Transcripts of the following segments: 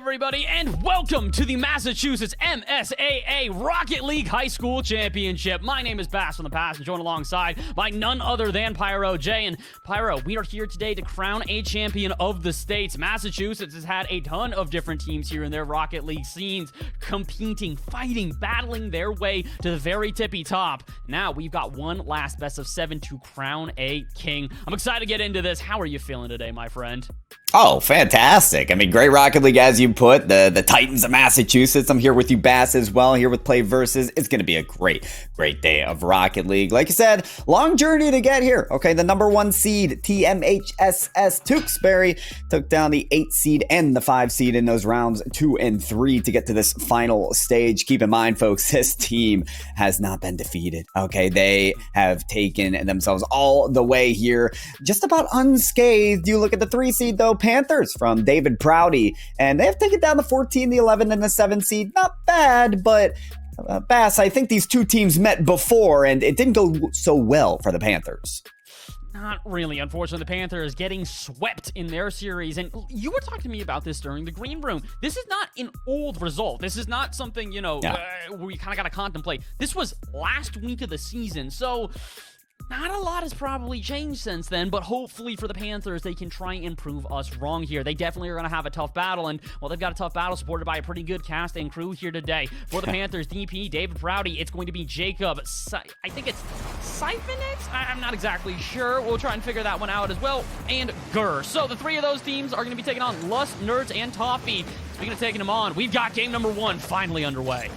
everybody, and welcome to the Massachusetts MSAA Rocket League High School Championship. My name is Bass from the Past, and joined alongside by none other than Pyro J. And Pyro, we are here today to crown a champion of the states. Massachusetts has had a ton of different teams here in their Rocket League scenes, competing, fighting, battling their way to the very tippy top. Now we've got one last best of 7 to crown a king. I'm excited to get into this. How are you feeling today, my friend? Oh, fantastic. I mean, great Rocket League, as you put, the Titans of Massachusetts. I'm here with you, Bass, as well, here with PlayVS. It's going to be a great day of Rocket League. Like I said, long journey to get here. Okay, the number 1 seed, TMHSS Tewksbury, took down the 8 seed and the 5 seed in those rounds 2 and 3 to get to this final stage. Keep in mind, folks, this team has not been defeated. Okay, they have taken themselves all the way here, just about unscathed. You look at the 3 seed, though, Panthers from David Prouty, and they have taken down the 14, the 11, and the 7 seed. Not bad, but Bass, I think these two teams met before, and it didn't go so well for the Panthers. Not really. Unfortunately, the Panthers getting swept in their series. And you were talking to me about this during the green room. This is not an old result. This is not something, we kind of got to contemplate. This was last week of the season. So not a lot has probably changed since then, but hopefully for the Panthers, they can try and prove us wrong here. They definitely are going to have a tough battle, and, well, they've got a tough battle supported by a pretty good cast and crew here today. For the Panthers, DP, David Prouty, it's going to be Jacob, I think it's Siphonix? I'm not exactly sure. We'll try and figure that one out as well, and Gurr. So the 3 of those teams are going to be taking on Lust, Nerds, and Toffee. Speaking of taking them on, we've got game number 1 finally underway.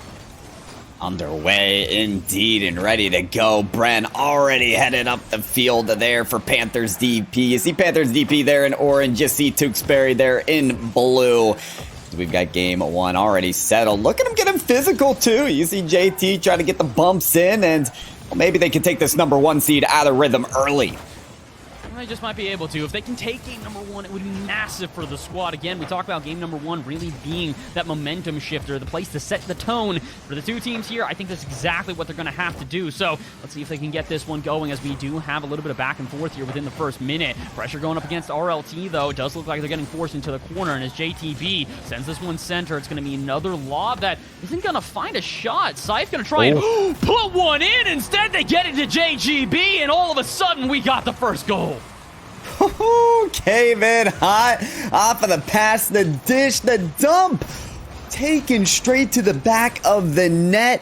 Underway indeed and ready to go. Bren already headed up the field there for Panthers DP. You see Panthers DP there in orange. You see Tewksbury there in blue. We've got game 1 already settled. Look at him getting physical too. You see JT trying to get the bumps in, and well, maybe they can take this number 1 seed out of rhythm early. They just might be able to. If they can take game number 1, it would be massive for the squad. Again, we talk about game number 1 really being that momentum shifter, the place to set the tone for the 2 teams here. I think that's exactly what they're going to have to do. So let's see if they can get this one going, as we do have a little bit of back and forth here within the first minute. Pressure going up against RLT, though. It does look like they're getting forced into the corner, and as JTB sends this one center, it's going to be another lob that isn't going to find a shot. Scythe going to try and put one in. Instead, they get it to JGB, and all of a sudden, we got the first goal. Came in hot off of the pass, the dish, the dump, taken straight to the back of the net.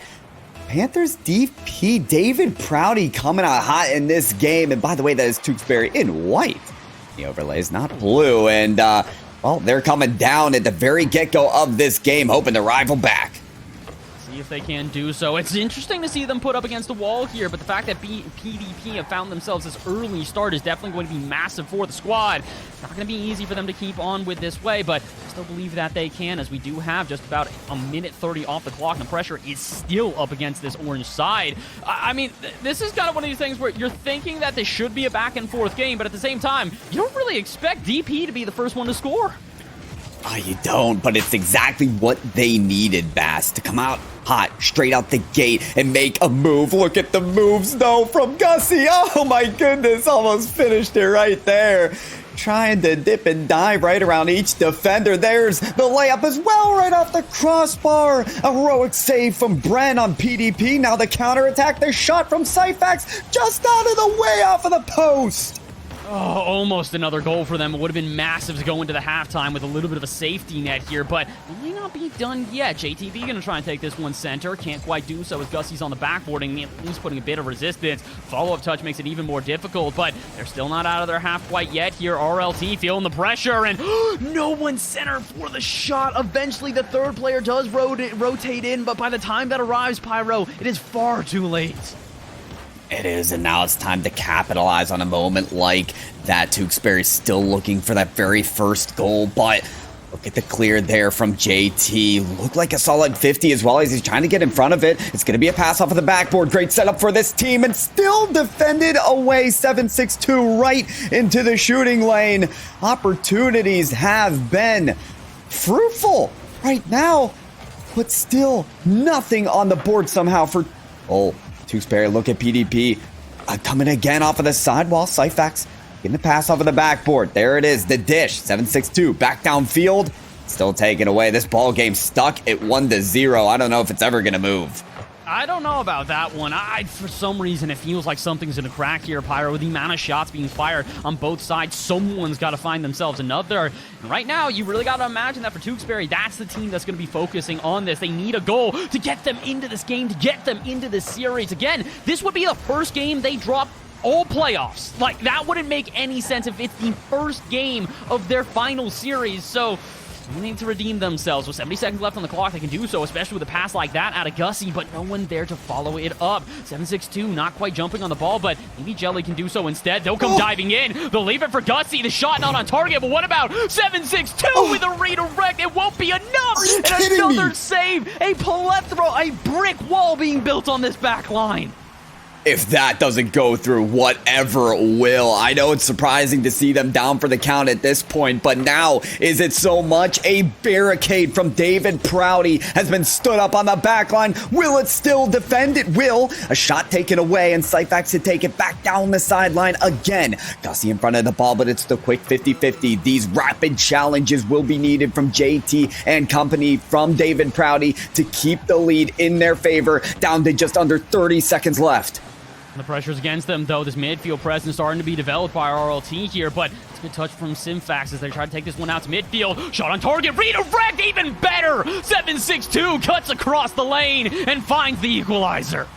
Panthers DP, David Prouty coming out hot in this game. And by the way, that is Tewksbury in white. The overlay is not blue. And, well, they're coming down at the very get-go of this game, hoping to rival back. If they can do so. It's interesting to see them put up against the wall here, but the fact that PDP have found themselves this early start is definitely going to be massive for the squad. It's not going to be easy for them to keep on with this way, but I still believe that they can, as we do have just about a minute 30 off the clock, and the pressure is still up against this orange side. I mean, this is kind of one of these things where you're thinking that this should be a back and forth game, but at the same time, you don't really expect DP to be the first one to score. Oh, you don't, but it's exactly what they needed, Bass, to come out hot, straight out the gate, and make a move. Look at the moves, though, from Gussie. Oh, my goodness, almost finished it right there. Trying to dip and dive right around each defender. There's the layup as well, right off the crossbar. A heroic save from Bren on PDP. Now the counterattack, the shot from Syphax, just out of the way off of the post. Oh, almost another goal for them. It would have been massive to go into the halftime with a little bit of a safety net here, but it may not be done yet. JTV going to try and take this one center. Can't quite do so as Gussie's on the backboarding, at least putting a bit of resistance. Follow-up touch makes it even more difficult, but they're still not out of their half quite yet here. RLT feeling the pressure, and no one center for the shot. Eventually, the third player does rotate in, but by the time that arrives, Pyro, it is far too late. It is, and now it's time to capitalize on a moment like that. Tewksbury still looking for that very first goal, but look at the clear there from JT. Looked like a solid 50 as well as he's trying to get in front of it. It's going to be a pass off of the backboard. Great setup for this team, and still defended away. 7-6-2 right into the shooting lane. Opportunities have been fruitful right now, but still nothing on the board somehow for... Tewksbury, look at PDP. Coming again off of the sidewall. Syphax getting the pass off of the backboard. There it is, the dish. 7-6-2, back downfield. still taken away. This ball game stuck at 1-0. I don't know if it's ever going to move. I don't know about that one. For some reason, it feels like something's gonna crack here, Pyro. With the amount of shots being fired on both sides, someone's got to find themselves another. And right now, you really got to imagine that for Tewksbury, that's the team that's gonna be focusing on this. They need a goal to get them into this game, to get them into this series. Again, this would be the first game they drop all playoffs. Like, that wouldn't make any sense if it's the first game of their final series. So they need to redeem themselves. With 70 seconds left on the clock, they can do so, especially with a pass like that out of Gussie, but no one there to follow it up. 7-6-2, not quite jumping on the ball, but maybe Jelly can do so instead. They'll come diving in. They'll leave it for Gussie. The shot not on target, but what about 7-6-2 with a redirect? It won't be enough. And another save. A plethora, a brick wall being built on this back line. If that doesn't go through, whatever will. I know it's surprising to see them down for the count at this point, but now is it so much? A barricade from David Prouty has been stood up on the back line. Will it still defend? It will. A shot taken away, and Syphax to take it back down the sideline again. Gussie in front of the ball, but it's the quick 50-50. These rapid challenges will be needed from JT and company from David Prouty to keep the lead in their favor, down to just under 30 seconds left. The pressure's against them, though. This midfield presence starting to be developed by RLT here, but it's a good touch from Symphax as they try to take this one out to midfield. Shot on target, redirect, even better! 7-6-2 cuts across the lane and finds the equalizer.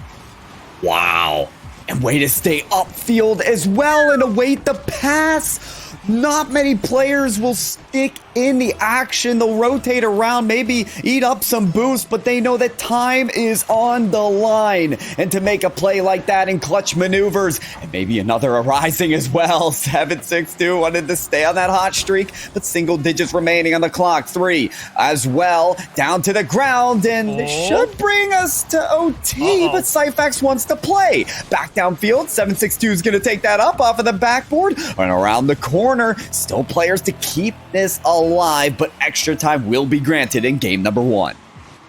Wow. And way to stay upfield as well and await the pass. Not many players will stick in the action. They'll rotate around, maybe eat up some boost, but they know that time is on the line. And to make a play like that in clutch maneuvers, and maybe another arising as well. 7-6-2 wanted to stay on that hot streak, but single digits remaining on the clock. 3 as well, down to the ground, and this should bring us to OT, but Syphax wants to play. Back downfield, 7-6-2 is going to take that up off of the backboard and around the corner. Still players to keep this alive, but extra time will be granted in game number 1.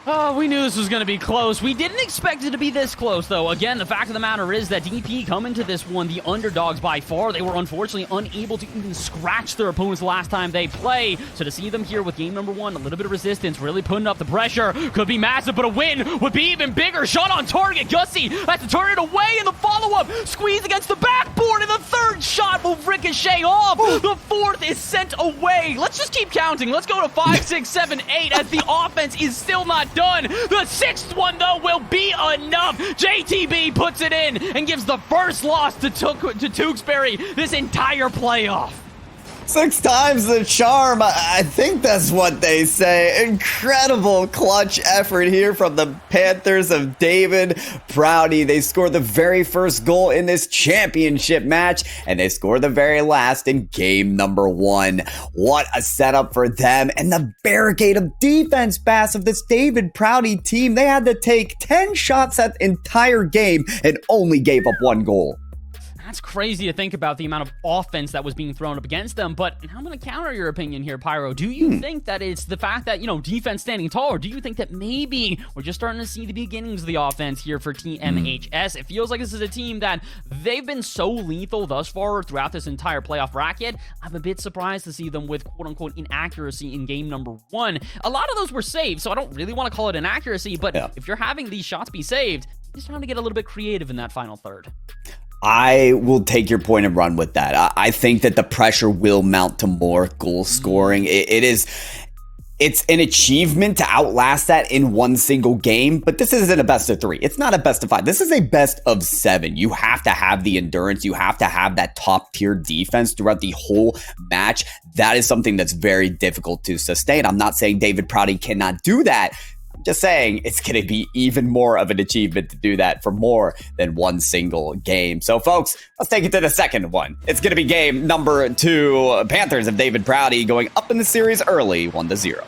Oh, we knew this was going to be close. We didn't expect it to be this close, though. Again, the fact of the matter is that DP come into this one the underdogs by far. They were unfortunately unable to even scratch their opponents last time they play. So to see them here with game number 1, a little bit of resistance, really putting up the pressure, could be massive, but a win would be even bigger. Shot on target. Gussie has to turn it away in the follow-up. Squeeze against the backboard, and the third shot will ricochet off. The fourth is sent away. Let's just keep counting. Let's go to 5, 6, 7, 8 as the offense is still not done. The 6th one, though, will be enough. JTB puts it in and gives the first loss to Tewksbury this entire playoff. 6 times the charm. I think that's what they say. Incredible clutch effort here from the Panthers of David Prouty. They scored the very first goal in this championship match, and they scored the very last in game number 1. What a setup for them. And the barricade of defense pass of this David Prouty team. They had to take 10 shots that entire game and only gave up 1 goal. That's crazy to think about the amount of offense that was being thrown up against them, but I'm going to counter your opinion here, Pyro. Do you think that it's the fact that, defense standing tall, or do you think that maybe we're just starting to see the beginnings of the offense here for TMHS? It feels like this is a team that they've been so lethal thus far throughout this entire playoff bracket. I'm a bit surprised to see them with quote-unquote inaccuracy in game number 1. A lot of those were saved, so I don't really want to call it inaccuracy, but if you're having these shots be saved, just trying to get a little bit creative in that final third. I will take your point and run with that. I think that the pressure will mount to more goal scoring. It's an achievement to outlast that in one single game, but this isn't a best of 3. It's not a best of 5. This is a best of 7. You have to have the endurance. You have to have that top tier defense throughout the whole match. That is something that's very difficult to sustain. I'm not saying David Prouty cannot do that. I'm just saying it's going to be even more of an achievement to do that for more than one single game. So, folks, let's take it to the second one. It's going to be game number 2. Panthers of David Prouty going up in the series early, 1-0.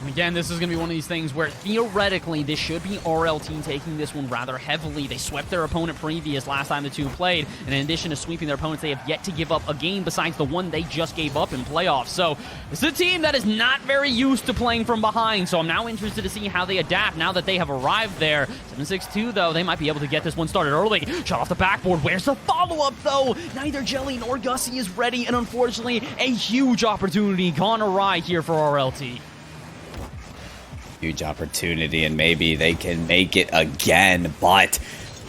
And again, this is going to be one of these things where theoretically this should be RLT taking this one rather heavily. They swept their opponent previous last time the two played, and in addition to sweeping their opponents, they have yet to give up a game besides the one they just gave up in playoffs. So this is a team that is not very used to playing from behind, so I'm now interested to see how they adapt now that they have arrived there. 7-6-2, though, they might be able to get this one started early. Shot off the backboard. Where's the follow-up, though? Neither Jelly nor Gussie is ready, and unfortunately, a huge opportunity gone awry here for RLT. Huge opportunity, and maybe they can make it again, but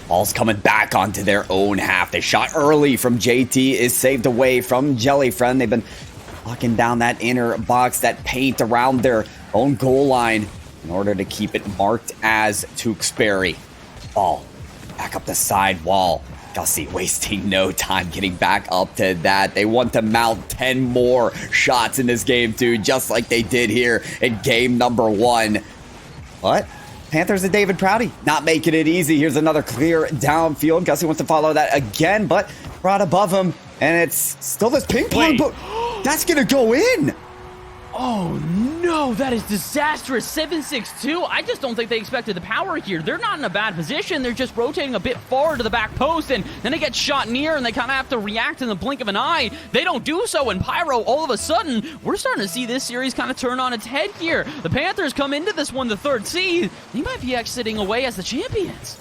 ball's coming back onto their own half. The shot early from JT is saved away from Jellyfriend. They've been locking down that inner box, that paint around their own goal line in order to keep it marked as Tewksbury. Ball back up the side wall. Gussie wasting no time getting back up to that. They want to mount 10 more shots in this game too, just like they did here in game number 1. But Panthers and David Prouty not making it easy. Here's another clear downfield. Gussie wants to follow that again, but brought above him, and it's still this ping pong, but that's gonna go in. Oh no, that is disastrous. 7-6-2. I just don't think they expected the power here. They're not in a bad position. They're just rotating a bit forward to the back post, and then they get shot near, and they kind of have to react in the blink of an eye. They don't do so, and Pyro, all of a sudden, we're starting to see this series kind of turn on its head here. The Panthers come into this one the 3rd seed. They might be exiting away as the champions.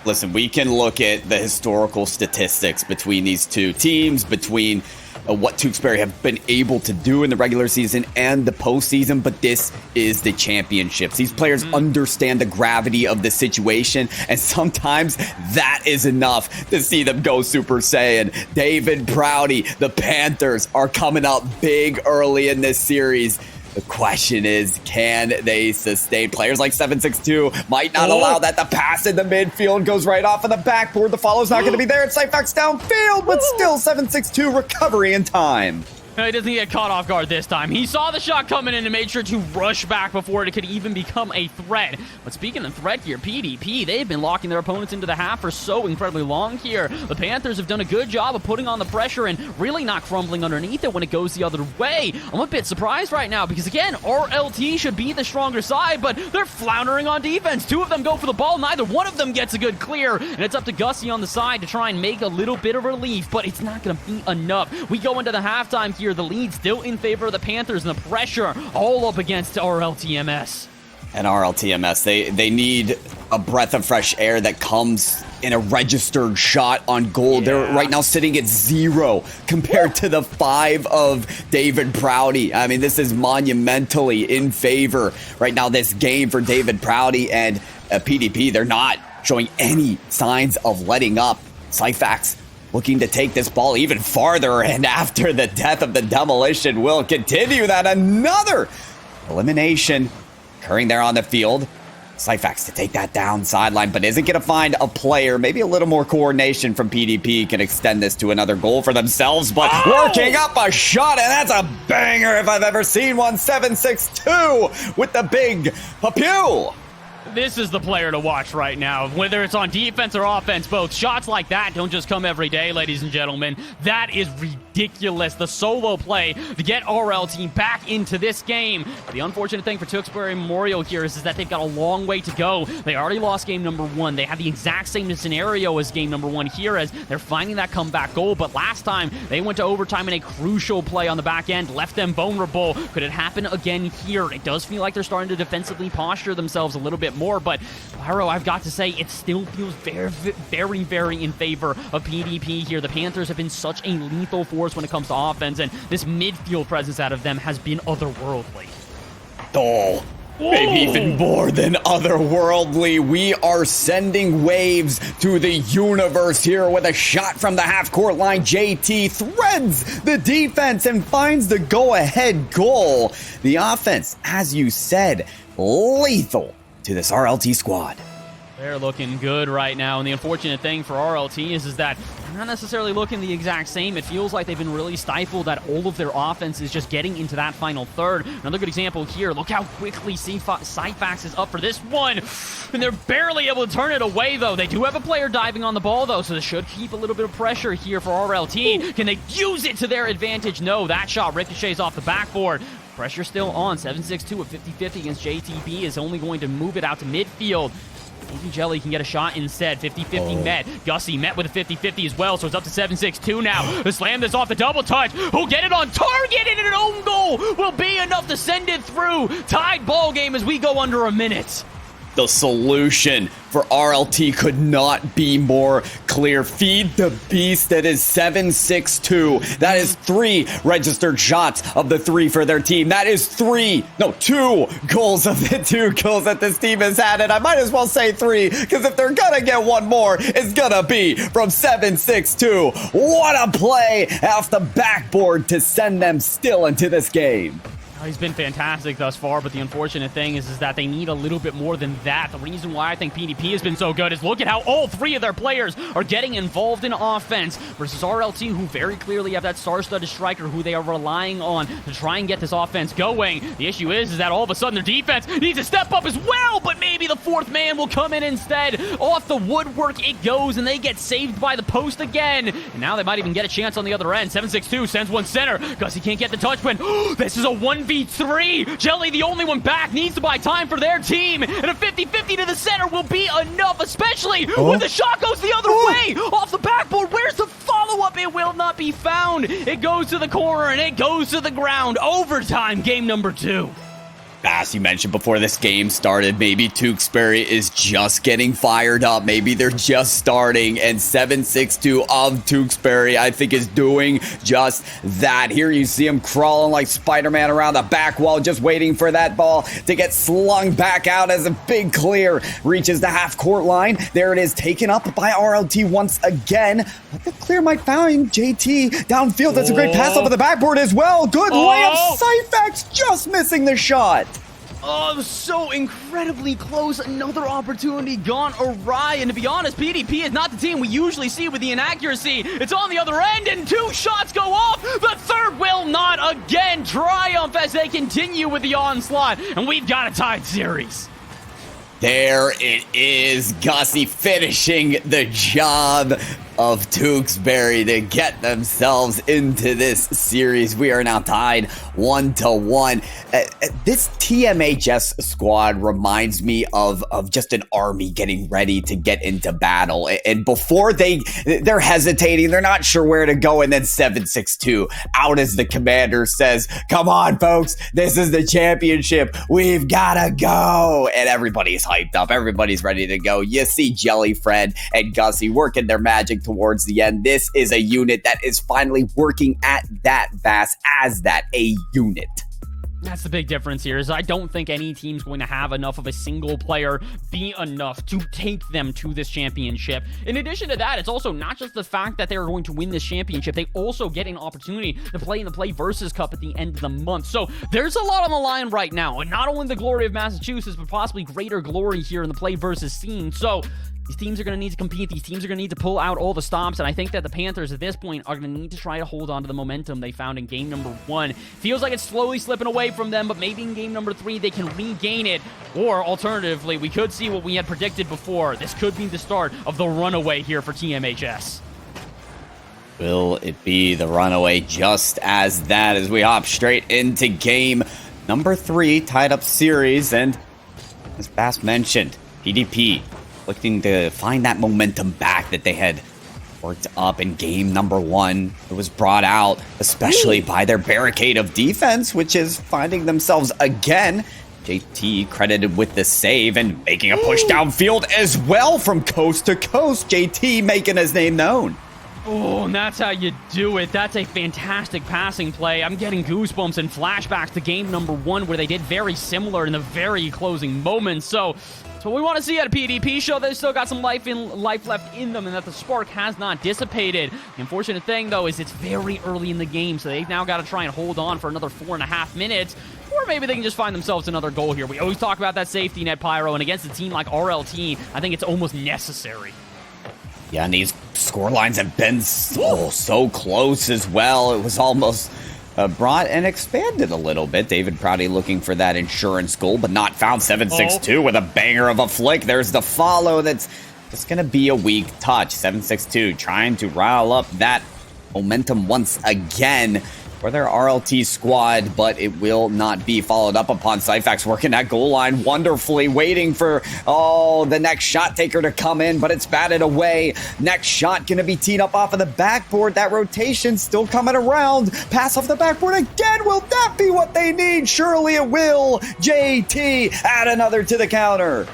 Listen, we can look at the historical statistics between these two teams, between what Tewksbury have been able to do in the regular season and the postseason, but this is the championships. These players understand the gravity of the situation, and sometimes that is enough to see them go Super Saiyan. David Prouty, the Panthers, are coming up big early in this series. The question is, can they sustain? Players like 7-6-2 might not allow that. The pass in the midfield goes right off of the backboard. The follow's not going to be there. It's Cyphex downfield, but still 7-6-2 recovery in time. He doesn't get caught off guard this time. He saw the shot coming in and made sure to rush back before it could even become a threat. But speaking of threat here, PDP, they've been locking their opponents into the half for so incredibly long here. The Panthers have done a good job of putting on the pressure and really not crumbling underneath it when it goes the other way. I'm a bit surprised right now because, again, RLT should be the stronger side, but they're floundering on defense. 2 of them go for the ball. Neither one of them gets a good clear, and it's up to Gussie on the side to try and make a little bit of relief, but it's not going to be enough. We go into the halftime here. The lead still in favor of the Panthers, and the pressure all up against RLTMS. And RLTMS, they need a breath of fresh air that comes in a registered shot on goal. Yeah. They're right now sitting at 0 compared to the 5 of David Prouty. I mean, this is monumentally in favor right now, this game for David Prouty, and PDP, they're not showing any signs of letting up. Cyphex looking to take this ball even farther, and after the death of the Demolition will continue that. Another elimination occurring there on the field. Cyphex to take that down sideline, but isn't going to find a player. Maybe a little more coordination from PDP can extend this to another goal for themselves, but working up a shot, and that's a banger if I've ever seen one. 7-6-2 with the big Papu. This is the player to watch right now, whether it's on defense or offense, both. Shots like that don't just come every day, ladies and gentlemen. That is ridiculous. The solo play to get RLT back into this game. The unfortunate thing for Tewksbury Memorial here is that they've got a long way to go. They already lost game number 1. They have the exact same scenario as game number 1 here, as they're finding that comeback goal. But last time, they went to overtime, and a crucial play on the back end left them vulnerable. Could it happen again here? It does feel like they're starting to defensively posture themselves a little bit more, but Pyro, I've got to say, it still feels very, very, very in favor of PDP here. The Panthers have been such a lethal force when it comes to offense, and this midfield presence out of them has been otherworldly. Oh, maybe even more than otherworldly. We are sending waves to the universe here with a shot from the half-court line. JT threads the defense and finds the go-ahead goal. The offense, as you said, lethal to this RLT squad. They're looking good right now, and the unfortunate thing for RLT is that they're not necessarily looking the exact same. It feels like they've been really stifled, that all of their offense is just getting into that final third. Another good example here. Look how quickly Cyphex is up for this one, and they're barely able to turn it away, though. They do have a player diving on the ball, though, so this should keep a little bit of pressure here for RLT. Can they use it to their advantage? No, that shot ricochets off the backboard. Pressure still on. 7-6-2 at 50-50 against JTB is only going to move it out to midfield. Maybe Jelly can get a shot instead. 50-50 met. Gussie met with a 50-50 as well, so it's up to 7-6-2 now. To slam this off the double touch. Who'll get it on target, and an own goal will be enough to send it through. Tied ball game as we go under a minute. The solution for RLT could not be more clear. Feed the beast that is 762. That is 3 registered shots of the 3 for their team. That is 2 goals of the 2 goals that this team has had. And I might as well say 3, because if they're gonna get one more, it's gonna be from 762. What a play off the backboard to send them still into this game. He's been fantastic thus far, but the unfortunate thing is that they need a little bit more than that. The reason why I think PDP has been so good is look at how all 3 of their players are getting involved in offense versus RLT, who very clearly have that star-studded striker who they are relying on to try and get this offense going. The issue is that all of a sudden their defense needs to step up as well, but maybe the 4th man will come in instead. Off the woodwork it goes, and they get saved by the post again. And now they might even get a chance on the other end. 762 sends one center because he can't get the touch win. This is a 1v3. Jelly, the only one back, needs to buy time for their team, and a 50-50 to the center will be enough, especially when the shot goes the other way off the backboard. Where's the follow-up? It will not be found. It goes to the corner, and it goes to the ground. Overtime, game number 2. As you mentioned before this game started, maybe Tewksbury is just getting fired up. Maybe they're just starting, and 762 of Tewksbury, I think, is doing just that. Here you see him crawling like Spider-Man around the back wall, just waiting for that ball to get slung back out as a big clear reaches the half-court line. There it is, taken up by RLT once again. But the clear might find JT downfield. That's a great pass over the backboard as well. Good layup. Syphex just missing the shot. Oh, it was so incredibly close. Another opportunity gone awry. And to be honest, PDP is not the team we usually see with the inaccuracy. It's on the other end, and 2 shots go off. The 3rd will not again triumph as they continue with the onslaught. And we've got a tied series. There it is, Gussie finishing the job of Tewksbury to get themselves into this series. We are now tied 1-1. This TMHS squad reminds me of just an army getting ready to get into battle. And before they're hesitating, they're not sure where to go. And then 762 out as the commander says, "Come on, folks, this is the championship. We've gotta go." And everybody's hyped up. Everybody's ready to go. You see Jelly, Fred, and Gussie working their magic towards the end. This is a unit that is finally working at that Bass as that a unit. That's the big difference here, is I don't think any team's going to have enough of a single player be enough to take them to this championship. In addition to that, it's also not just the fact that they're going to win this championship, they also get an opportunity to play in the PlayVS Cup at the end of the month. So there's a lot on the line right now, and not only the glory of Massachusetts, but possibly greater glory here in the PlayVS scene. So these teams are going to need to compete. These teams are going to need to pull out all the stops, and I think that the Panthers at this point are going to need to try to hold on to the momentum they found in game number 1. Feels like it's slowly slipping away from them, but maybe in game number 3 they can regain it. Or alternatively, we could see what we had predicted before. This could be the start of the runaway here for TMHS. Will it be the runaway just as that, as we hop straight into game number 3, tied up series? And as Bass mentioned, PDP looking to find that momentum back that they had worked up in game number 1. It was brought out, especially by their barricade of defense, which is finding themselves again. JT credited with the save and making a push downfield as well from coast to coast. JT making his name known. Oh, and that's how you do it. That's a fantastic passing play. I'm getting goosebumps and flashbacks to game number 1 where they did very similar in the very closing moments. So what we want to see at a PDP show, they've still got some life left in them, and that the spark has not dissipated. The unfortunate thing, though, is it's very early in the game, so they've now got to try and hold on for another 4.5 minutes, or maybe they can just find themselves another goal here. We always talk about that safety net, Pyro, and against a team like RLT, I think it's almost necessary. Yeah, and these score lines have been so close as well. It was almost brought and expanded a little bit. David Prouty looking for that insurance goal, but not found. 762 with a banger of a flick. There's the follow. That's just going to be a weak touch. 762 trying to rile up that momentum once again for their RLT squad, but it will not be followed up upon. Syphex working that goal line wonderfully, waiting for, the next shot taker to come in, but it's batted away. Next shot going to be teed up off of the backboard. That rotation still coming around. Pass off the backboard again. Will that be what they need? Surely it will. JT add another to the counter.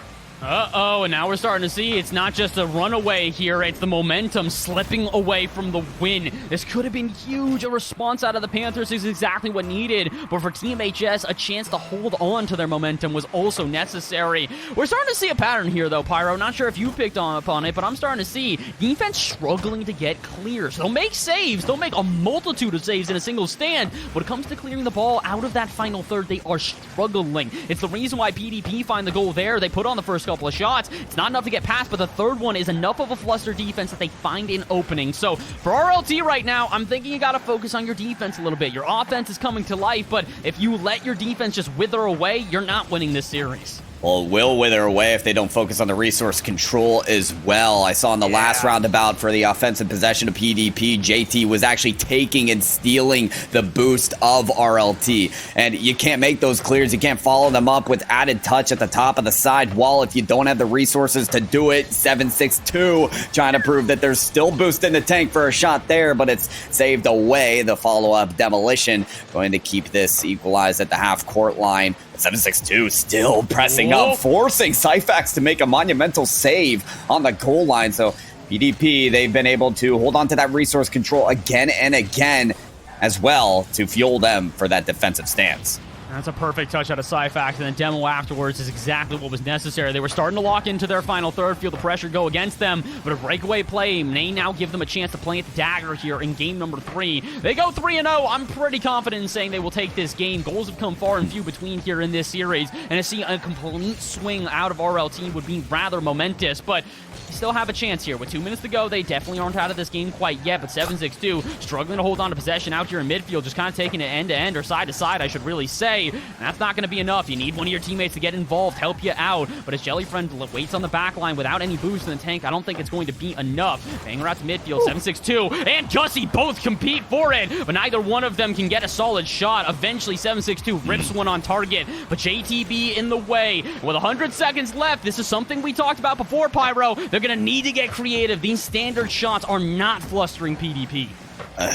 Uh-oh, and now we're starting to see it's not just a runaway here, it's the momentum slipping away from the win. This could have been huge. A response out of the Panthers is exactly what needed, but for Team HS, a chance to hold on to their momentum was also necessary. We're starting to see a pattern here, though, Pyro. Not sure if you picked up on it, but I'm starting to see defense struggling to get clears. They'll make saves. They'll make a multitude of saves in a single stand. When it comes to clearing the ball out of that final third, they are struggling. It's the reason why PDP find the goal there. They put on the first couple of shots. It's not enough to get past, but the third one is enough of a fluster defense that they find an opening. So for RLT right now, I'm thinking you got to focus on your defense a little bit. Your offense is coming to life, but if you let your defense just wither away, you're not winning this series. Well, it will wither away if they don't focus on the resource control as well. I saw in the last roundabout for the offensive possession of PDP, JT was actually taking and stealing the boost of RLT. And you can't make those clears. You can't follow them up with added touch at the top of the side wall if you don't have the resources to do it. 7-6-2 trying to prove that there's still boost in the tank for a shot there, but it's saved away. The follow-up demolition going to keep this equalized at the half-court line. 7-6-2 still pressing up, forcing Syphax to make a monumental save on the goal line. So PDP, they've been able to hold on to that resource control again and again as well to fuel them for that defensive stance. That's a perfect touch out of Syphax, and then demo afterwards is exactly what was necessary. They were starting to lock into their final third, feel the pressure go against them, but a breakaway play may now give them a chance to plant the dagger here in game number 3. They go 3-0. I'm pretty confident in saying they will take this game. Goals have come far and few between here in this series, and to see a complete swing out of RLT would be rather momentous, but you still have a chance here. With 2 minutes to go, they definitely aren't out of this game quite yet, but 7-6-2 struggling to hold on to possession out here in midfield, just kind of taking it end-to-end or side-to-side, I should really say. And that's not going to be enough. You need one of your teammates to get involved, help you out. But as Jellyfriend waits on the back line without any boost in the tank, I don't think it's going to be enough. Banger out to midfield, 7-6-2 and Jussie both compete for it, but neither one of them can get a solid shot. Eventually, 7-6-2 rips one on target, but JTB in the way. With 100 seconds left, this is something we talked about before, Pyro. They're going to need to get creative. These standard shots are not flustering PDP.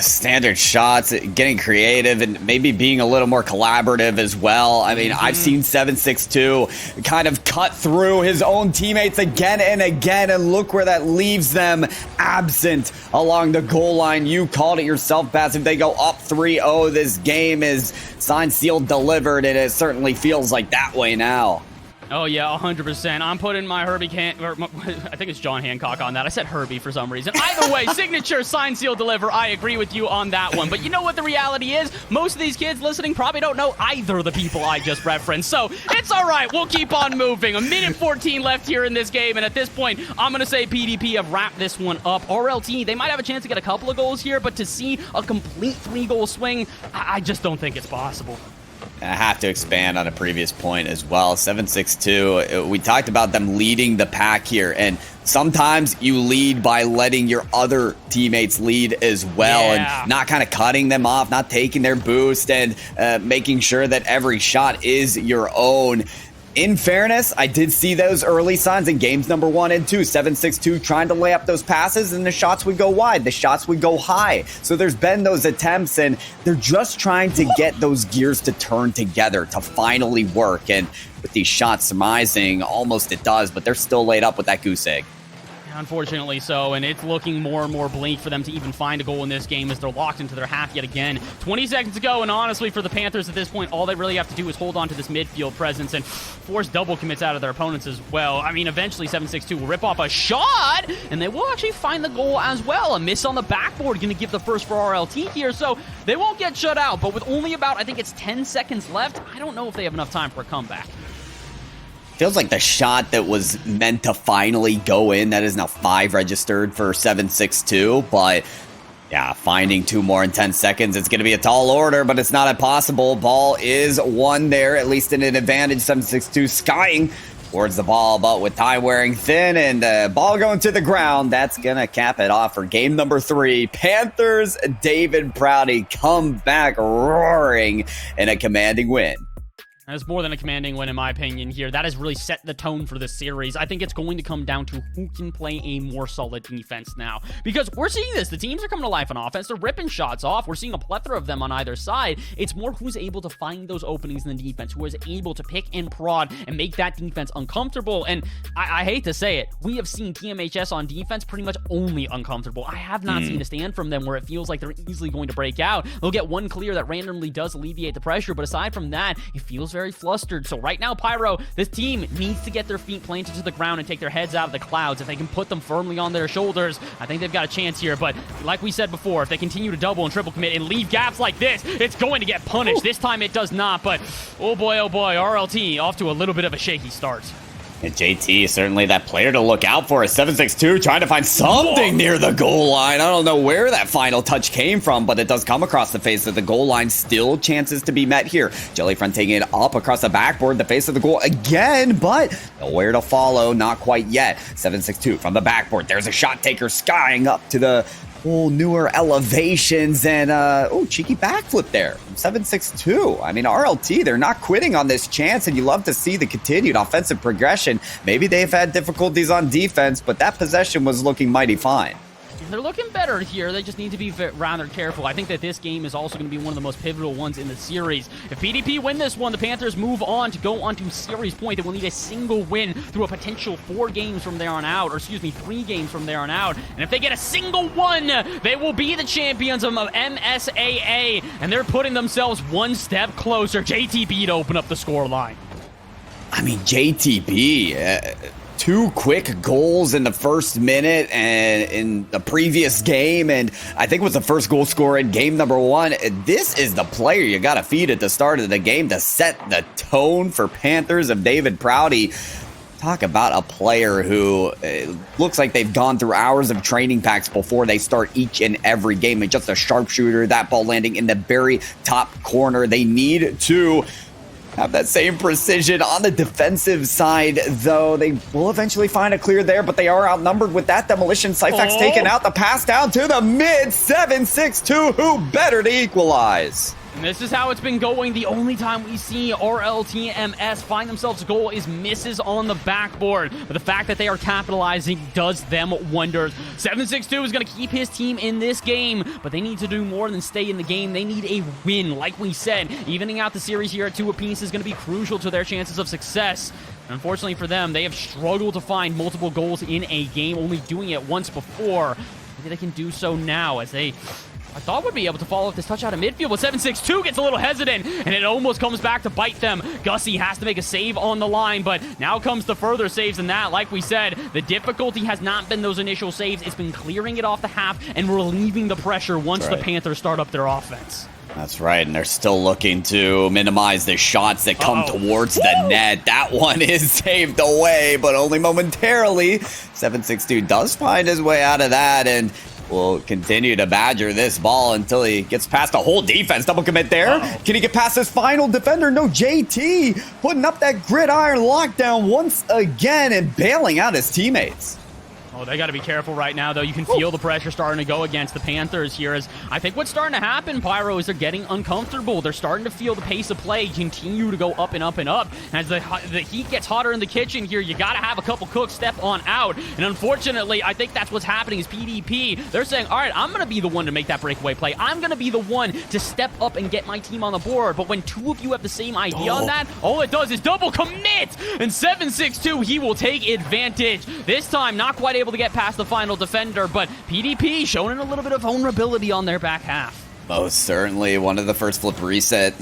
Standard shots, getting creative, and maybe being a little more collaborative as well. I mean, I've seen 7-6-2 kind of cut through his own teammates again and again, and look where that leaves them, absent along the goal line. You called it yourself, Baz. If they go up 3-0, this game is signed, sealed, delivered, and it certainly feels like that way now. Oh, yeah, 100%. I'm putting my Herbie I think it's John Hancock on that. I said Herbie for some reason. Either way, signature, sign, seal, deliver. I agree with you on that one. But you know what the reality is? Most of these kids listening probably don't know either of the people I just referenced. So it's all right. We'll keep on moving. 1:14 left here in this game. And at this point, I'm going to say PDP have wrapped this one up. RLT, they might have a chance to get a couple of goals here, but to see a complete 3-goal swing, I just don't think it's possible. I have to expand on a previous point as well. 7-6-2, we talked about them leading the pack here, and sometimes you lead by letting your other teammates lead as well, and not kind of cutting them off, not taking their boost, and making sure that every shot is your own. In fairness, I did see those early signs in games number 1 and 2. 7-6-2 trying to lay up those passes, and the shots would go wide. The shots would go high. So there's been those attempts, and they're just trying to get those gears to turn together, to finally work. And with these shots surmising, almost it does, but they're still laid up with that goose egg. Unfortunately so, and it's looking more and more bleak for them to even find a goal in this game as they're locked into their half yet again. 20 seconds to go, and honestly, for the Panthers at this point, all they really have to do is hold on to this midfield presence and force double commits out of their opponents as well. I mean, eventually 7-6-2 will rip off a shot, and they will actually find the goal as well. A miss on the backboard going to give the first for RLT here, so they won't get shut out, but with only about, I think it's 10 seconds left, I don't know if they have enough time for a comeback. Feels like the shot that was meant to finally go in, that is now 5 registered for 7-6-2, but yeah, finding 2 more in 10 seconds, it's going to be a tall order, but it's not impossible. Ball is won there, at least in an advantage. 7-6-2 skying towards the ball, but with time wearing thin and the ball going to the ground, that's going to cap it off for game number 3. Panthers, David Prouty come back roaring in a commanding win. That's more than a commanding win, in my opinion, here. That has really set the tone for this series. I think it's going to come down to who can play a more solid defense now. Because we're seeing this. The teams are coming to life on offense. They're ripping shots off. We're seeing a plethora of them on either side. It's more who's able to find those openings in the defense, who is able to pick and prod and make that defense uncomfortable. And I hate to say it, we have seen TMHS on defense pretty much only uncomfortable. I have not seen a stand from them where it feels like they're easily going to break out. They'll get one clear that randomly does alleviate the pressure, but aside from that, it feels very flustered. So right now, Pyro, this team needs to get their feet planted to the ground and take their heads out of the clouds. If they can put them firmly on their shoulders, I think they've got a chance here. But like we said before, if they continue to double and triple commit and leave gaps like this, it's going to get punished. This time it does not, but oh boy, RLT off to a little bit of a shaky start. And JT, certainly that player to look out for. 762 trying to find something near the goal line. I don't know where that final touch came from, but it does come across the face of the goal line. Still chances to be met here. Jellyfriend taking it up across the backboard, the face of the goal again, but nowhere to follow. Not quite yet. 762 from the backboard. There's a shot taker skying up to the newer elevations, and cheeky backflip there from 762. I mean, RLT, they're not quitting on this chance, and you love to see the continued offensive progression. Maybe they've had difficulties on defense, but that possession was looking mighty fine. They're looking better here. They just need to be rather careful. I think that this game is also going to be one of the most pivotal ones in the series. If PDP win this one, the Panthers move on to go on to series point. They will need a single win through a potential 4 games from there on out, or 3 games from there on out. And if they get a single one, they will be the champions of MSAA, and they're putting themselves one step closer. JTB to open up the score line. I mean, JTB, 2 quick goals in the first minute and in the previous game, and I think it was the first goal scorer in game number 1. This is the player you got to feed at the start of the game to set the tone for Panthers of David Prouty. Talk about a player who looks like they've gone through hours of training packs before they start each and every game, and just a sharpshooter, that ball landing in the very top corner. They need to have that same precision on the defensive side, though. They will eventually find a clear there, but they are outnumbered with that demolition. Syphax taken out, the pass down to the mid. 762, who better to equalize? And this is how it's been going. The only time we see RLTMS find themselves a goal is misses on the backboard. But the fact that they are capitalizing does them wonders. 762 is going to keep his team in this game, but they need to do more than stay in the game. They need a win. Like we said, evening out the series here at 2 apiece is going to be crucial to their chances of success. And unfortunately for them, they have struggled to find multiple goals in a game, only doing it once before. Maybe they can do so now, as I thought would be able to follow up this touch out of midfield, but 762 gets a little hesitant, and it almost comes back to bite them. Gussie has to make a save on the line, but now comes the further saves than that. Like we said, the difficulty has not been those initial saves. It's been clearing it off the half and relieving the pressure once the Panthers start up their offense. That's right, and they're still looking to minimize the shots that come towards the net. That one is saved away, but only momentarily. 762 does find his way out of that, and will continue to badger this ball until he gets past a whole defense. Double commit there. Can he get past his final defender? No, JT putting up that gridiron lockdown once again and bailing out his teammates. Oh, they got to be careful right now, though. You can feel the pressure starting to go against the Panthers here. As I think what's starting to happen, Pyro, is they're getting uncomfortable. They're starting to feel the pace of play continue to go up and up and up. As the heat gets hotter in the kitchen here, you got to have a couple cooks step on out. And unfortunately, I think that's what's happening is PDP. They're saying, all right, I'm going to be the one to make that breakaway play. I'm going to be the one to step up and get my team on the board. But when 2 of you have the same idea on that, all it does is double commit. And 762, he will take advantage. This time, not quite able to get past the final defender, but PDP showing a little bit of vulnerability on their back half. Most certainly one of the first flip reset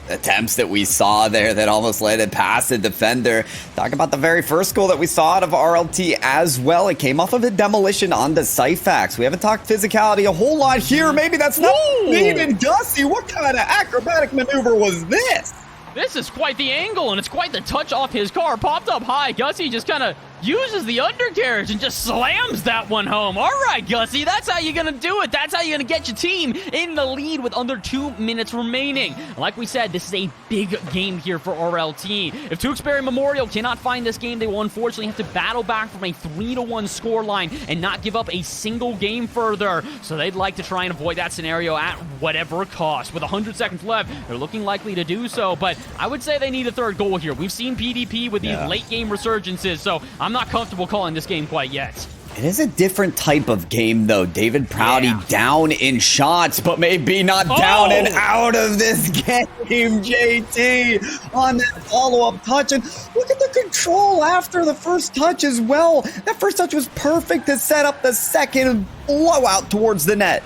attempts that we saw there that almost led it past the defender. Talk about the very first goal that we saw out of RLT as well. It came off of a demolition on the Syphax. We haven't talked physicality a whole lot here. Maybe that's not even Gussie. What kind of acrobatic maneuver was this? This is quite the angle, and it's quite the touch off his car. Popped up high. Gussie just kind of uses the undercarriage and just slams that one home. All right, Gussie, that's how you're going to do it. That's how you're going to get your team in the lead with under 2 minutes remaining. Like we said, this is a big game here for RLT. If Tewksbury Memorial cannot find this game, they will unfortunately have to battle back from a 3-1 scoreline and not give up a single game further. So they'd like to try and avoid that scenario at whatever cost. With 100 seconds left, they're looking likely to do so, but I would say they need a third goal here. We've seen PDP with these late game resurgences, so I'm not comfortable calling this game quite yet. It is a different type of game, though. David Prouty down in shots, but maybe not down and out of this game. JT on that follow-up touch. And look at the control after the first touch as well. That first touch was perfect to set up the second blowout towards the net.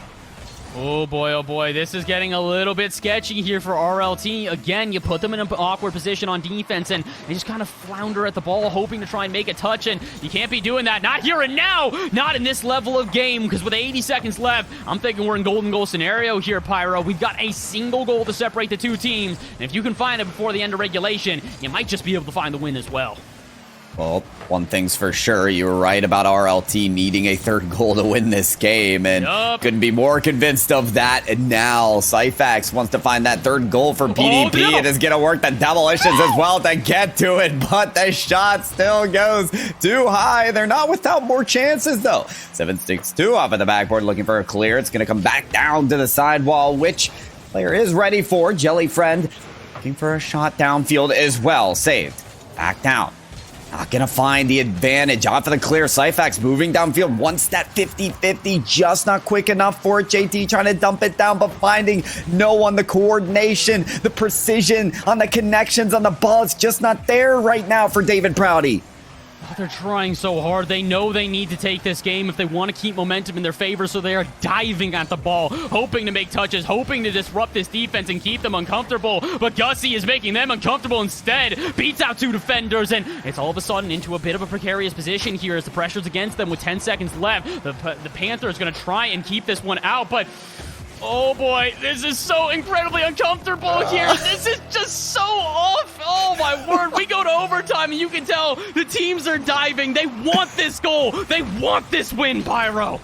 Oh boy, this is getting a little bit sketchy here for RLT. Again, you put them in an awkward position on defense, and they just kind of flounder at the ball, hoping to try and make a touch, and you can't be doing that. Not here and now, not in this level of game, because with 80 seconds left, I'm thinking we're in golden goal scenario here, Pyro. We've got a single goal to separate the two teams, and if you can find it before the end of regulation, you might just be able to find the win as well. Well, one thing's for sure, you were right about RLT needing a third goal to win this game, and couldn't be more convinced of that. And now Syphax wants to find that third goal for PDP. It is going to work the demolitions as well to get to it, but the shot still goes too high. They're not without more chances, though. 7-6-2 off of the backboard looking for a clear. It's going to come back down to the sidewall, which player is ready for. Jellyfriend looking for a shot downfield as well. Saved. Back down. Not going to find the advantage. Off of the clear. Syphax moving downfield. Wants that 50-50. Just not quick enough for it. JT trying to dump it down, but finding no one. The coordination, the precision on the connections on the ball. It's just not there right now for David Prouty. Oh, they're trying so hard. They know they need to take this game if they want to keep momentum in their favor, so they are diving at the ball, hoping to make touches, hoping to disrupt this defense and keep them uncomfortable. But Gussie is making them uncomfortable instead. Beats out 2 defenders, and it's all of a sudden into a bit of a precarious position here as the pressure's against them with 10 seconds left. The Panther is going to try and keep this one out, but oh boy, this is so incredibly uncomfortable here. This is just so off. Oh my word. We go to overtime and you can tell the teams are diving. They want this goal. They want this win, Pyro.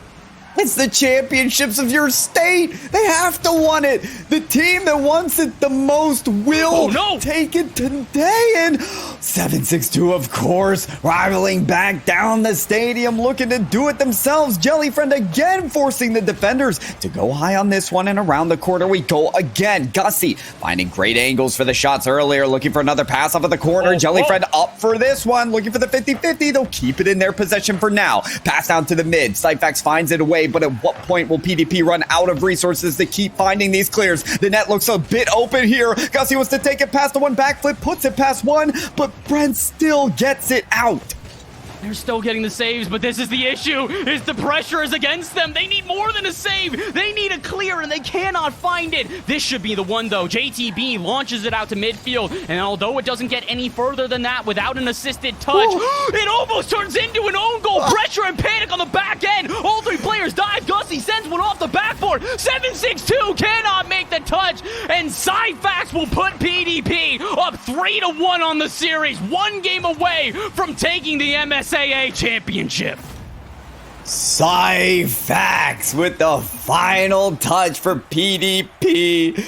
It's the championships of your state. They have to want it. The team that wants it the most will take it today. And 7-6-2, of course, rivaling back down the stadium, looking to do it themselves. Jellyfriend again forcing the defenders to go high on this one, and around the corner we go again. Gussie finding great angles for the shots earlier, looking for another pass off of the corner. Jellyfriend up for this one, looking for the 50-50. They'll keep it in their possession for now. Pass down to the mid. Syphax finds it away, but at what point will PDP run out of resources to keep finding these clears? The net looks a bit open here. Gussie wants to take it past the one backflip, puts it past one, but Brent still gets it out. They're still getting the saves, but this is the issue, is the pressure is against them. They need more than a save. They need a clear, and they cannot find it. This should be the one, though. JTB launches it out to midfield, and although it doesn't get any further than that without an assisted touch, it almost turns into an own goal. Pressure and panic on the back end. All 3 players dive. Gussie sends one off the backboard. 7-6-2 cannot make the touch, and Syphax will put PDP up 3-1 on the series. 1 game away from taking the MSAA championship. Syphax with the final touch for PDP.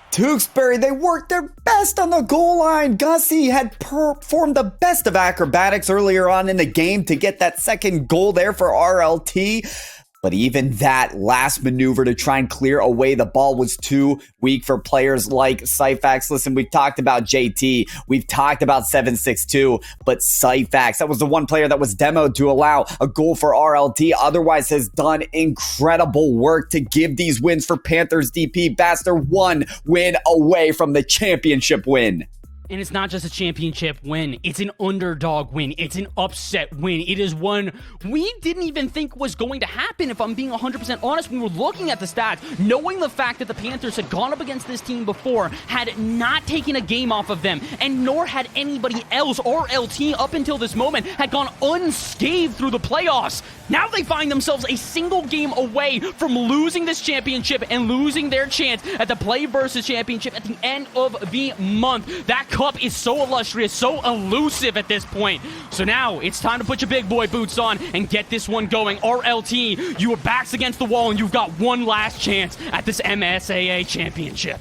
Tewksbury, they worked their best on the goal line. Gussie had performed the best of acrobatics earlier on in the game to get that second goal there for RLT. But even that last maneuver to try and clear away the ball was too weak for players like Syphax. Listen, we've talked about JT. We've talked about 7-6-2. But Syphax, that was the one player that was demoed to allow a goal for RLT. Otherwise has done incredible work to give these wins for Panthers DP. Baster 1 win away from the championship win. And it's not just a championship win. It's an underdog win. It's an upset win. It is one we didn't even think was going to happen, if I'm being 100% honest. We were looking at the stats, knowing the fact that the Panthers had gone up against this team before, had not taken a game off of them, and nor had anybody else, RLT up until this moment, had gone unscathed through the playoffs. Now they find themselves a single game away from losing this championship and losing their chance at the PlayVS championship at the end of the month. That cup is so illustrious, so elusive at this point. So now it's time to put your big boy boots on and get this one going. RLT, your back's against the wall and you've got one last chance at this MSAA championship.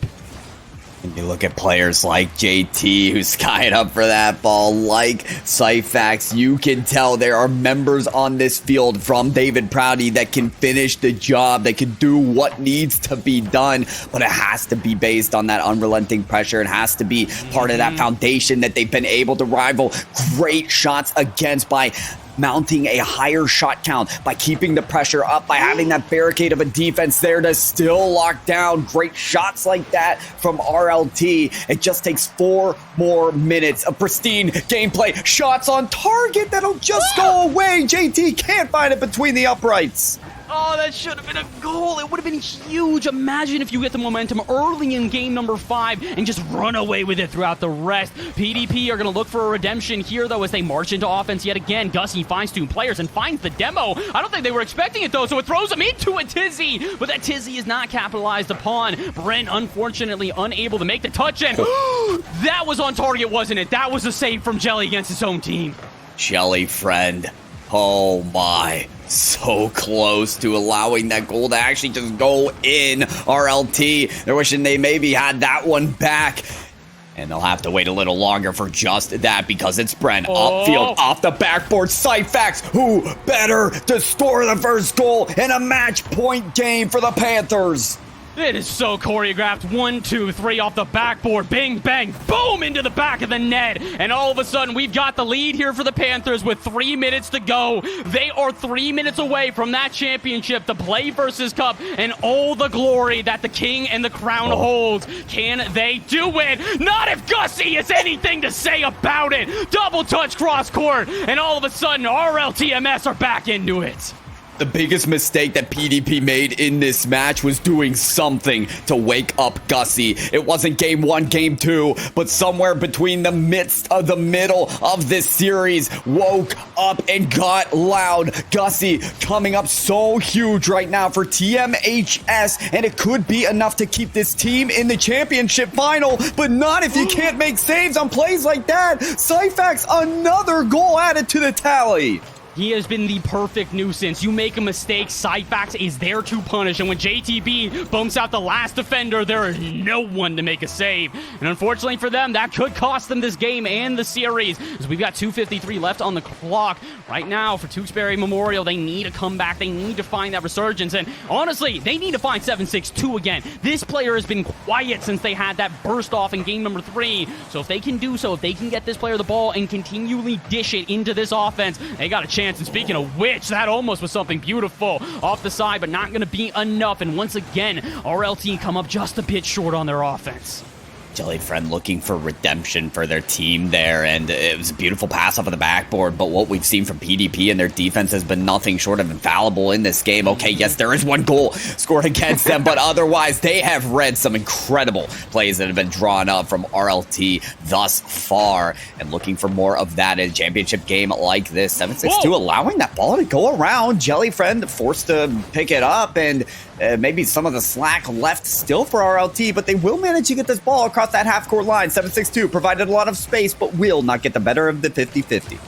And you look at players like JT who's skying up for that ball, like Syphax. You can tell there are members on this field from David Prouty that can finish the job, that can do what needs to be done, but it has to be based on that unrelenting pressure. It has to be part of that foundation that they've been able to rival great shots against by mounting a higher shot count, by keeping the pressure up, by having that barricade of a defense there to still lock down great shots like that from RLT. It just takes 4 more minutes of pristine gameplay. Shots on target that'll just go away. JT can't find it between the uprights. Oh, that should have been a goal. It would have been huge. Imagine if you get the momentum early in game number 5 and just run away with it throughout the rest. PDP are going to look for a redemption here, though, as they march into offense yet again. Gussie finds 2 players and finds the demo. I don't think they were expecting it, though, so it throws him into a tizzy. But that tizzy is not capitalized upon. Brent, unfortunately, unable to make the touch, and that was on target, wasn't it? That was a save from Jelly against his own team. Jelly friend. Oh my. So close to allowing that goal to actually just go in. RLT, they're wishing they maybe had that one back. And they'll have to wait a little longer for just that because it's Brent upfield, off the backboard. Syphax, who better to score the first goal in a match point game for the Panthers. It is so choreographed. 1, 2, 3 off the backboard. Bang, bang, boom into the back of the net. And all of a sudden, we've got the lead here for the Panthers with 3 minutes to go. They are 3 minutes away from that championship, the PlayVS Cup, and all the glory that the king and the crown holds. Can they do it? Not if Gussie has anything to say about it. Double touch cross court, and all of a sudden, RLTMS are back into it. The biggest mistake that PDP made in this match was doing something to wake up Gussie. It wasn't game 1, game 2, but somewhere between the midst of the middle of this series, woke up and got loud. Gussie coming up so huge right now for TMHS, and it could be enough to keep this team in the championship final, but not if you can't make saves on plays like that. Syphax, another goal added to the tally. He has been the perfect nuisance. You make a mistake, Syphax is there to punish. And when JTB bumps out the last defender, there is no one to make a save. And unfortunately for them, that could cost them this game and the series, as we've got 2:53 left on the clock. Right now, for Tewksbury Memorial, they need a comeback. They need to find that resurgence. And honestly, they need to find 762 again. This player has been quiet since they had that burst off in game number 3. So if they can do so, if they can get this player the ball and continually dish it into this offense, they got a chance. And speaking of which, that almost was something beautiful off the side, but not going to be enough. And once again, RLT come up just a bit short on their offense. Jelly friend looking for redemption for their team there, and it was a beautiful pass off of the backboard, but what we've seen from PDP and their defense has been nothing short of infallible in this game. Okay, yes, there is one goal scored against them, but otherwise they have read some incredible plays that have been drawn up from RLT thus far, and looking for more of that in a championship game like this. 762 allowing that ball to go around. Jelly friend forced to pick it up, and maybe some of the slack left still for RLT, but they will manage to get this ball across that half-court line. 762 provided a lot of space, but will not get the better of the 50-50.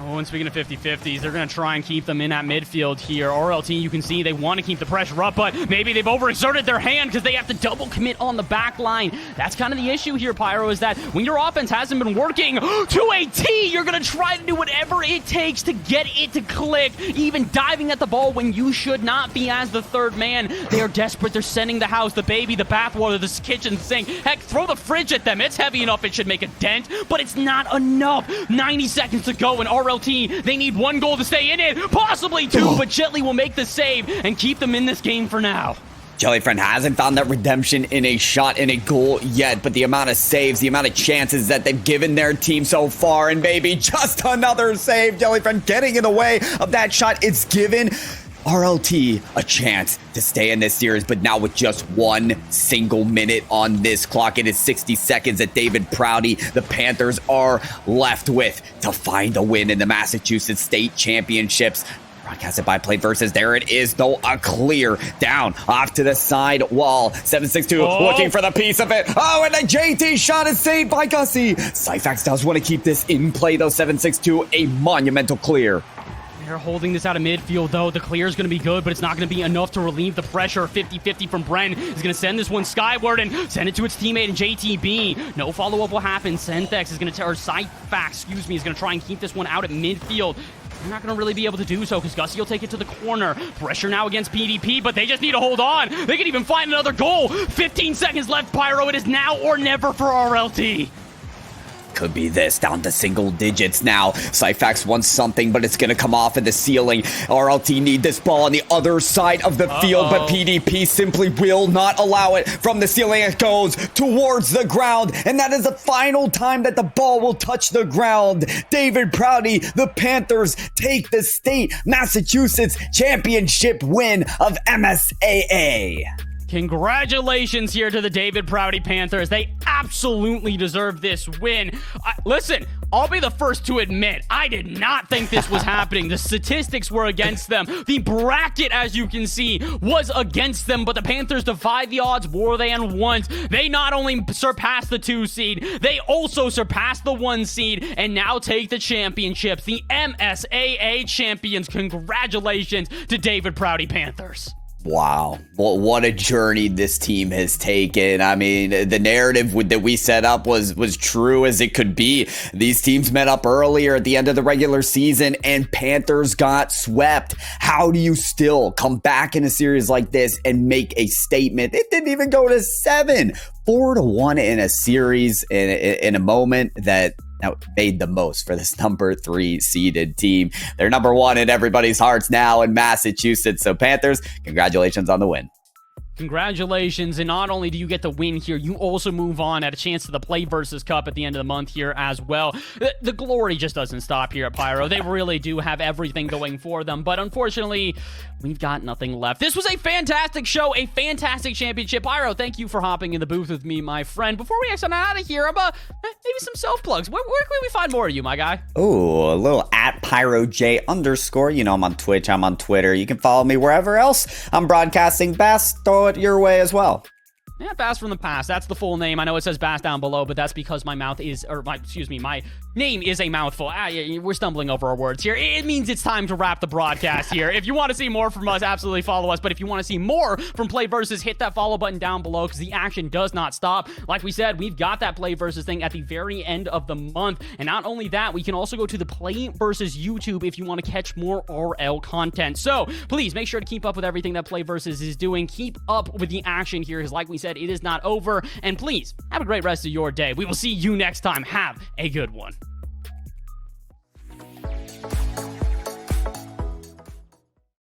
Oh, and speaking of 50-50s, they're going to try and keep them in at midfield here. RLT, you can see they want to keep the pressure up, but maybe they've overexerted their hand because they have to double commit on the back line. That's kind of the issue here, Pyro, is that when your offense hasn't been working to a T, you're going to try to do whatever it takes to get it to click, even diving at the ball when you should not be as the third man. They are desperate. They're sending the house, the baby, the bathwater, the kitchen sink. Heck, throw the fridge at them. It's heavy enough it should make a dent, but it's not enough. 90 seconds to go, and RLT, they need one goal to stay in it, possibly 2, but Jetley will make the save and keep them in this game for now. Jellyfriend hasn't found that redemption in a shot, in a goal yet, but the amount of saves, the amount of chances that they've given their team so far, and maybe just another save. Jellyfriend getting in the way of that shot. It's given RLT a chance to stay in this series, but now with just 1 single minute on this clock, it is 60 seconds that David Prouty, the Panthers, are left with to find a win in the Massachusetts State Championships. Broadcasted by PlayVS. There it is, though. A clear down off to the side wall. 762 looking for the piece of it. Oh, and a JT shot is saved by Gussie. Syphax does want to keep this in play, though. 762, a monumental clear. They're holding this out of midfield, though. The clear is going to be good, but it's not going to be enough to relieve the pressure. 50-50 from Bren. He's going to send this one skyward and send it to its teammate in JTB. No follow-up will happen. Synthex is going to, or Syphax, is going to try and keep this one out at midfield. They're not going to really be able to do so because Gussie will take it to the corner. Pressure now against PDP, but they just need to hold on. They can even find another goal. 15 seconds left, Pyro. It is now or never for RLT. Could be this, down to single digits now. Syphax wants something, but it's going to come off of the ceiling. RLT need this ball on the other side of the field, but PDP simply will not allow it. From the ceiling, it goes towards the ground, and that is the final time that the ball will touch the ground. David Prouty, the Panthers take the state Massachusetts championship win of MSAA. Congratulations here to the David Prouty Panthers. They absolutely deserve this win. Listen, I'll be the first to admit, I did not think this was happening. The statistics were against them. The bracket, as you can see, was against them, but the Panthers defied the odds more than once. They not only surpassed the 2 seed, they also surpassed the 1 seed, and now take the championships, the MSAA champions. Congratulations to David Prouty Panthers. Wow, well, what a journey this team has taken. I mean, the narrative that we set up was true as it could be. These teams met up earlier at the end of the regular season, and Panthers got swept. How do you still come back in a series like this and make a statement? It didn't even go to 7. 4-1 in a series in a moment that made the most for this number 3 seeded team. They're number 1 in everybody's hearts now in Massachusetts. So Panthers, congratulations on the win. Congratulations, and not only do you get the win here, you also move on at a chance to the PlayVS Cup at the end of the month here as well. The glory just doesn't stop here at Pyro. They really do have everything going for them, but unfortunately, we've got nothing left. This was a fantastic show, a fantastic championship. Pyro, thank you for hopping in the booth with me, my friend. Before we exit out of here, maybe some self-plugs. Where can we find more of you, my guy? Oh, a little at PyroJ_. You know, I'm on Twitch, I'm on Twitter. You can follow me wherever else I'm broadcasting. Best, throw it your way as well. Yeah, Bass from the Past. That's the full name. I know it says Bass down below, but that's because my name is a mouthful. We're stumbling over our words here. It means it's time to wrap the broadcast here. If you want to see more from us, absolutely follow us. But if you want to see more from PlayVS, hit that follow button down below because the action does not stop. Like we said, we've got that PlayVS thing at the very end of the month. And not only that, we can also go to the PlayVS YouTube if you want to catch more RL content. So please make sure to keep up with everything that PlayVS is doing. Keep up with the action here because like we said, it is not over. And please have a great rest of your day. We will see you next time. Have a good one.